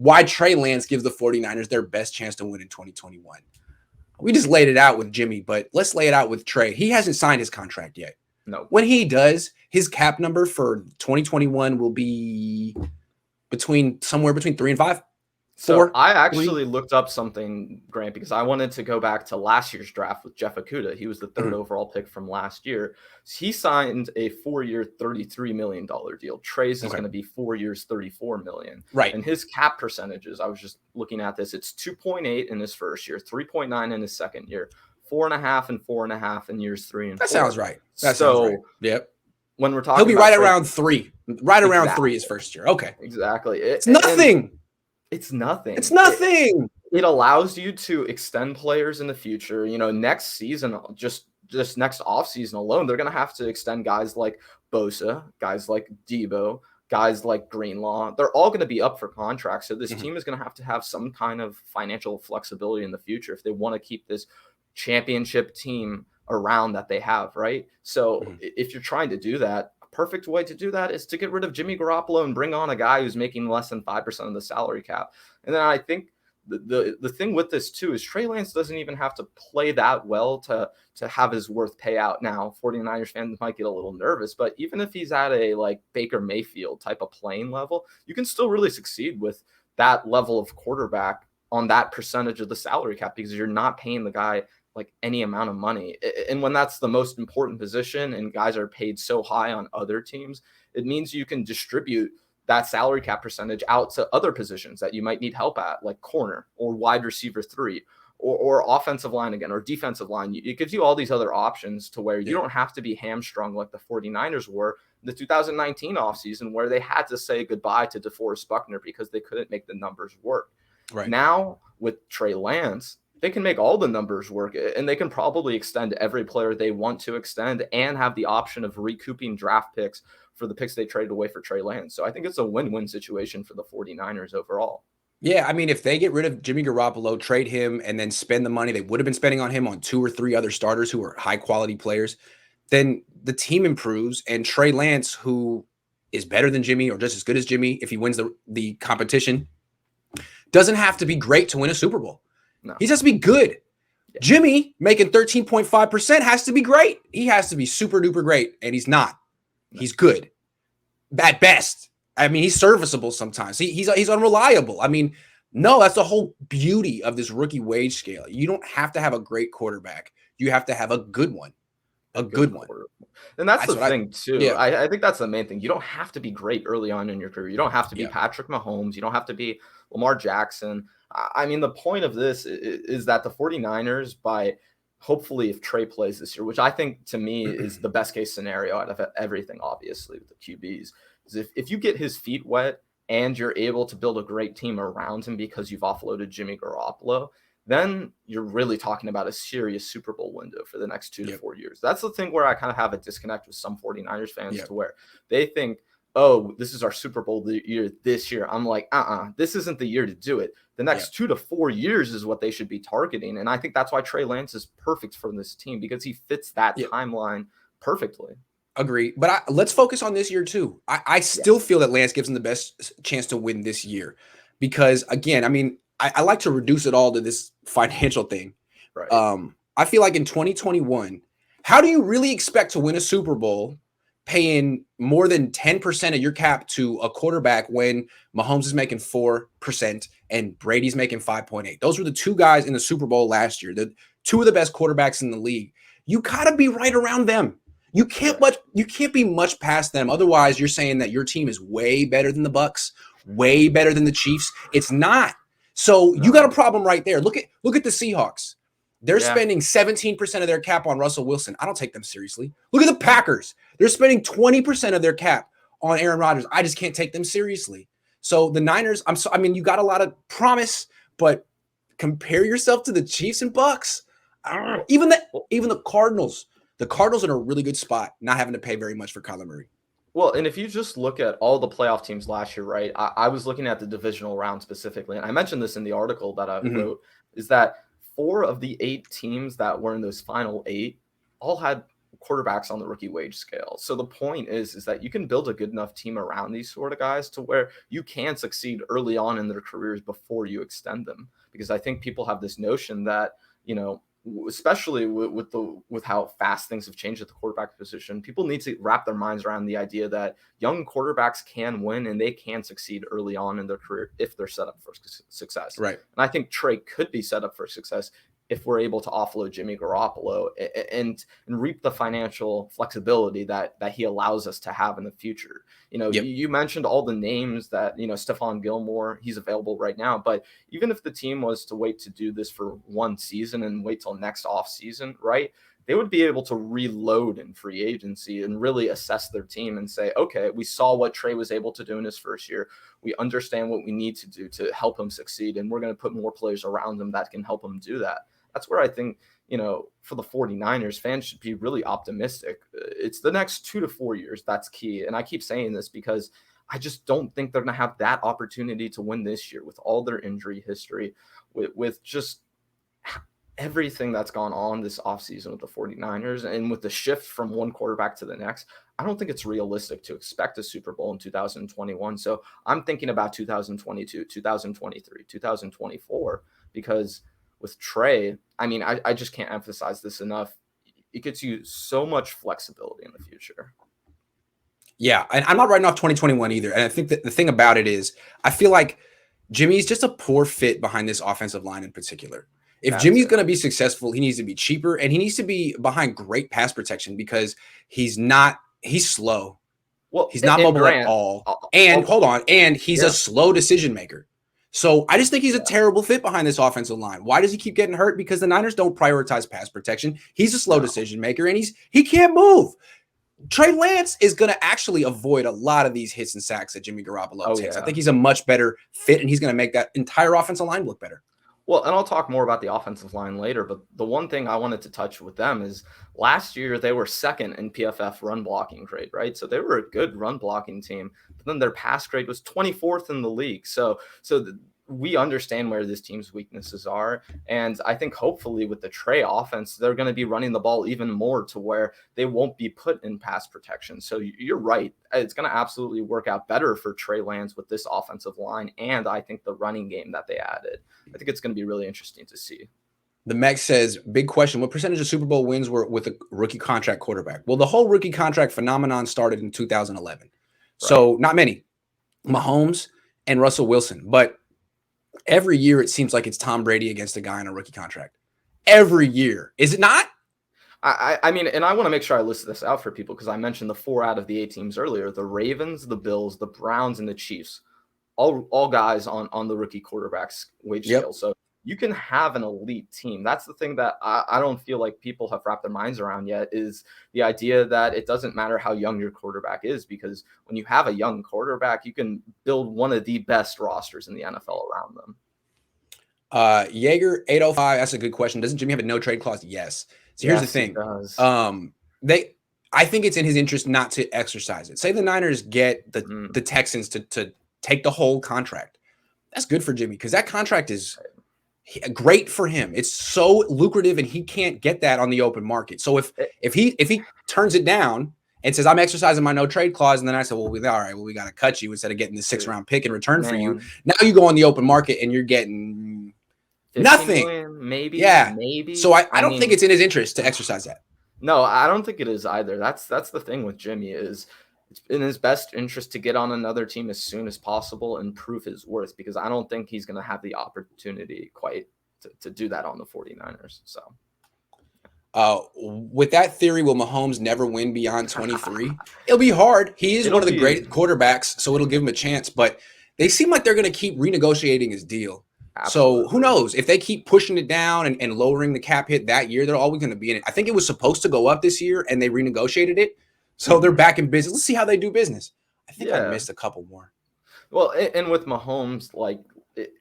why Trey Lance gives the 49ers their best chance to win in 2021. We just laid it out with Jimmy, but let's lay it out with Trey. He hasn't signed his contract yet. No. When he does, his cap number for 2021 will be somewhere between 3 and 5. So I actually looked up something, Grant, because I wanted to go back to last year's draft with Jeff Okudah. He was the third overall pick from last year. He signed a 4-year, $33 million deal. Trey's is going to be 4 years, $34 million. Right. And his cap percentages, I was just looking at this. It's 2.8 in his first year, 3.9 in his second year, 4.5 and 4.5 in years 3 and 4. That sounds right. Sounds right. Yep. When we're talking, he'll be right around 3. Right around 3 his first year. Okay. Exactly. It's nothing. It's nothing. It's nothing. It allows you to extend players in the future. Next season, just next offseason alone, they're going to have to extend guys like Bosa, guys like Debo, guys like Greenlaw. They're all going to be up for contracts. So this team is going to have some kind of financial flexibility in the future if they want to keep this championship team around that they have, right? So if you're trying to do that, perfect way to do that is to get rid of Jimmy Garoppolo and bring on a guy who's making less than 5% of the salary cap. And then I think the thing with this too is Trey Lance doesn't even have to play that well to have his worth pay out. Now 49ers fans might get a little nervous, but even if he's at a like Baker Mayfield type of playing level, you can still really succeed with that level of quarterback on that percentage of the salary cap, because you're not paying the guy like any amount of money. And when that's the most important position and guys are paid so high on other teams, it means you can distribute that salary cap percentage out to other positions that you might need help at, like corner or wide receiver 3 or offensive line again, or defensive line. It gives you all these other options to where you don't have to be hamstrung like the 49ers were in the 2019 offseason, where they had to say goodbye to DeForest Buckner because they couldn't make the numbers work. Right. Now with Trey Lance, they can make all the numbers work, and they can probably extend every player they want to extend and have the option of recouping draft picks for the picks they traded away for Trey Lance. So I think it's a win-win situation for the 49ers overall. Yeah, I mean, if they get rid of Jimmy Garoppolo, trade him, and then spend the money they would have been spending on him on 2 or 3 other starters who are high-quality players, then the team improves, and Trey Lance, who is better than Jimmy or just as good as Jimmy if he wins the competition, doesn't have to be great to win a Super Bowl. No. He has to be good. Yeah. Jimmy making 13.5% has to be great. He has to be super duper great, and he's not. No. He's good at best. I mean, he's serviceable sometimes. He's unreliable. I mean, no, that's the whole beauty of this rookie wage scale. You don't have to have a great quarterback. You have to have a good one. A good one. And that's the thing, too. Yeah. I think that's the main thing. You don't have to be great early on in your career. You don't have to be Patrick Mahomes. You don't have to be Lamar Jackson. I mean, the point of this is that the 49ers, by hopefully if Trey plays this year, which I think to me is the best case scenario out of everything, obviously, with the QBs, is if you get his feet wet and you're able to build a great team around him because you've offloaded Jimmy Garoppolo, then you're really talking about a serious Super Bowl window for the next 2 to 4 years. That's the thing where I kind of have a disconnect with some 49ers fans to where they think, oh, this is our Super Bowl year this year. I'm like, this isn't the year to do it. The next 2 to 4 years is what they should be targeting. And I think that's why Trey Lance is perfect for this team, because he fits that timeline perfectly. Agree. But let's focus on this year too. I still feel that Lance gives him the best chance to win this year because, again, I mean, I like to reduce it all to this financial thing. Right. I feel like in 2021, how do you really expect to win a Super Bowl paying more than 10% of your cap to a quarterback when Mahomes is making 4% and Brady's making 5.8? Those were the 2 guys in the Super Bowl last year, the 2 of the best quarterbacks in the league. You gotta be right around them. You can't be much past them. Otherwise, you're saying that your team is way better than the Bucs, way better than the Chiefs. It's not. So you got a problem right there. Look at the Seahawks. They're spending 17% of their cap on Russell Wilson. I don't take them seriously. Look at the Packers. They're spending 20% of their cap on Aaron Rodgers. I just can't take them seriously. So the Niners, I mean, you got a lot of promise, but compare yourself to the Chiefs and Bucs. Even the Cardinals. The Cardinals are in a really good spot, not having to pay very much for Kyler Murray. Well, and if you just look at all the playoff teams last year, right? I was looking at the divisional round specifically, and I mentioned this in the article that I wrote, is that 4 of the 8 teams that were in those final 8 all had quarterbacks on the rookie wage scale. So the point is that you can build a good enough team around these sort of guys to where you can succeed early on in their careers before you extend them. Because I think people have this notion that, you know, especially with how fast things have changed at the quarterback position, people need to wrap their minds around the idea that young quarterbacks can win and they can succeed early on in their career if they're set up for success. Right. And I think Trey could be set up for success if we're able to offload Jimmy Garoppolo and reap the financial flexibility that he allows us to have in the future. You know, you mentioned all the names that, you know, Stephon Gilmore, he's available right now, but even if the team was to wait to do this for one season and wait till next off season, right, they would be able to reload in free agency and really assess their team and say, okay, we saw what Trey was able to do in his first year. We understand what we need to do to help him succeed, and we're going to put more players around him that can help him do that. That's where I think, you know, for the 49ers, fans should be really optimistic. It's the next 2 to 4 years that's key. And I keep saying this because I just don't think they're going to have that opportunity to win this year with all their injury history, with just everything that's gone on this offseason with the 49ers and with the shift from one quarterback to the next. I don't think it's realistic to expect a Super Bowl in 2021. So I'm thinking about 2022, 2023, 2024, because with Trey, I mean, I just can't emphasize this enough. It gets you so much flexibility in the future. Yeah, and I'm not writing off 2021 either. And I think that the thing about it is, I feel like Jimmy's just a poor fit behind this offensive line in particular. If Jimmy's going to be successful, he needs to be cheaper, and he needs to be behind great pass protection because he's slow. Well, he's not mobile at all. And he's a slow decision maker. So I just think he's a terrible fit behind this offensive line. Why does he keep getting hurt? Because the Niners don't prioritize pass protection. He's a slow decision maker, and he can't move. Trey Lance is going to actually avoid a lot of these hits and sacks that Jimmy Garoppolo takes. I think he's a much better fit, and he's going to make that entire offensive line look better. Well, and I'll talk more about the offensive line later, but the one thing I wanted to touch with them is last year they were second in PFF run blocking grade, right? So they were a good run blocking team, but then their pass grade was 24th in the league. So we understand where this team's weaknesses are. And I think hopefully with the Trey offense, they're going to be running the ball even more to where they won't be put in pass protection. So you're right. It's going to absolutely work out better for Trey Lance with this offensive line. And I think the running game that they added, I think it's going to be really interesting to see. The Meg says, big question. What percentage of Super Bowl wins were with a rookie contract quarterback? Well, the whole rookie contract phenomenon started in 2011. Right. So not many. Mahomes and Russell Wilson. But every year it seems like it's Tom Brady against a guy on a rookie contract. Every year. Is it not? I mean, and I want to make sure I list this out for people because I mentioned the 4 out of the 8 teams earlier. The Ravens, the Bills, the Browns, and the Chiefs. All guys on the rookie quarterback's wage scale. So you can have an elite team. That's the thing that I don't feel like people have wrapped their minds around yet, is the idea that it doesn't matter how young your quarterback is, because when you have a young quarterback, you can build one of the best rosters in the NFL around them. Jaeger 805, that's a good question. Doesn't Jimmy have a no trade clause? Yes. So here's the thing. I think it's in his interest not to exercise it. Say the Niners get the Texans to take the whole contract. That's good for Jimmy because that contract is great for him. It's so lucrative, and he can't get that on the open market. So if he turns it down and says, I'm exercising my no trade clause, and then I said, well, we got to cut you instead of getting the 6th round pick in return for you. Now you go on the open market and you're getting nothing. Million, maybe. So I don't think it's in his interest to exercise that. No, I don't think it is either. That's the thing with Jimmy, is it's in his best interest to get on another team as soon as possible and prove his worth, because I don't think he's going to have the opportunity quite to do that on the 49ers. So with that theory, will Mahomes never win beyond 23? It'll be hard. He is one of the great quarterbacks, so it'll give him a chance, but they seem like they're going to keep renegotiating his deal. Absolutely. So who knows? If they keep pushing it down and lowering the cap hit that year, they're always going to be in it. I think it was supposed to go up this year, and they renegotiated it. So they're back in business. Let's see how they do business. I think I missed a couple more. Well, and with Mahomes,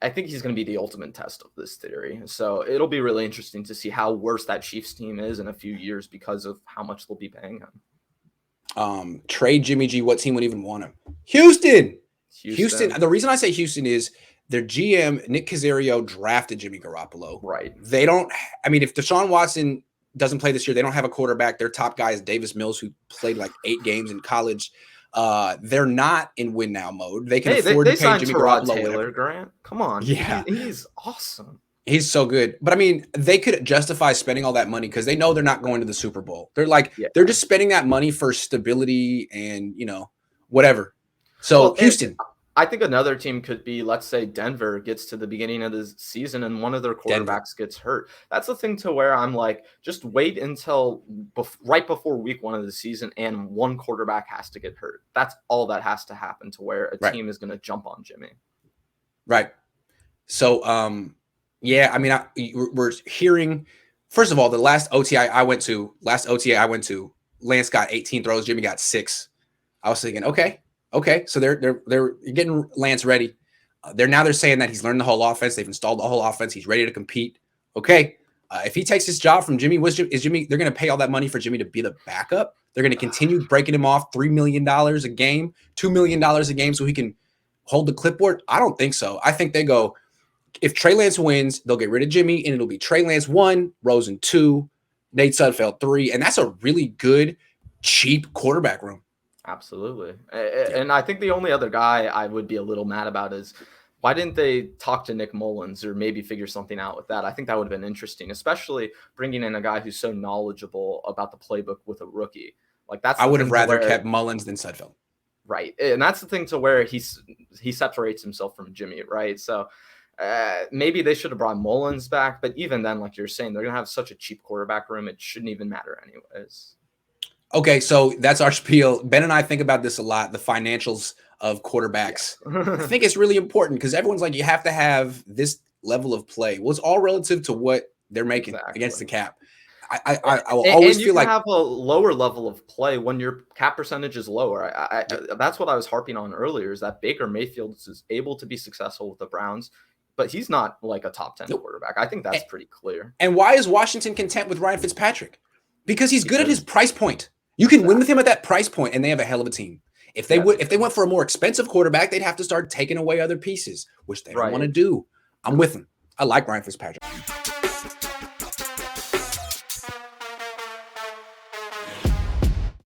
I think he's going to be the ultimate test of this theory. So it'll be really interesting to see how worse that Chiefs team is in a few years because of how much they'll be paying him. Trade Jimmy G. What team would even want him? Houston. The reason I say Houston is their GM, Nick Caserio, drafted Jimmy Garoppolo. Right. They don't – I mean, if Deshaun Watson doesn't play this year. They don't have a quarterback. Their top guy is Davis Mills, who played like 8 games in college. They're not in win now mode. They can afford to pay signed Jimmy Tyrod Garoppolo Taylor, whatever. Grant. Come on. Yeah. He's awesome. He's so good. But I mean, they could justify spending all that money because they know they're not going to the Super Bowl. They're like, they're just spending that money for stability and, whatever. So Houston. I think another team could be, let's say Denver gets to the beginning of the season and one of their quarterbacks gets hurt. That's the thing to where I'm like, just wait until right before week 1 of the season and one quarterback has to get hurt. That's all that has to happen to where a team is going to jump on Jimmy. Right. So, yeah, I mean, we're hearing, first of all, the last OTA I went to, Lance got 18 throws, Jimmy got 6. I was thinking, okay. So they're getting Lance ready. They're saying that he's learned the whole offense. They've installed the whole offense. He's ready to compete. Okay. If he takes his job from Jimmy, they're going to pay all that money for Jimmy to be the backup. They're going to continue breaking him off $3 million a game, $2 million a game so he can hold the clipboard. I don't think so. I think they go, if Trey Lance wins, they'll get rid of Jimmy and it'll be Trey Lance 1, Rosen 2, Nate Sudfeld 3. And that's a really good, cheap quarterback room. Absolutely. And I think the only other guy I would be a little mad about is why didn't they talk to Nick Mullins or maybe figure something out with that? I think that would have been interesting, especially bringing in a guy who's so knowledgeable about the playbook with a rookie. Like I would have rather kept Mullins than Sudfeld. Right. And that's the thing to where he separates himself from Jimmy, right? So maybe they should have brought Mullins back, but even then, like you're saying, they're going to have such a cheap quarterback room. It shouldn't even matter anyways. Okay, so that's our spiel. Ben and I think about this a lot, the financials of quarterbacks. Yeah. I think it's really important because everyone's like, you have to have this level of play. Well, it's all relative to what they're making against the cap. I will always feel like have a lower level of play when your cap percentage is lower. That's what I was harping on earlier, is that Baker Mayfield is able to be successful with the Browns, but he's not like a top 10 quarterback. I think that's pretty clear. And why is Washington content with Ryan Fitzpatrick? Because he's good at his price point. You can win with him at that price point, and they have a hell of a team. If they went for a more expensive quarterback, they'd have to start taking away other pieces, which they don't want to do. I'm with them. I like Ryan Fitzpatrick.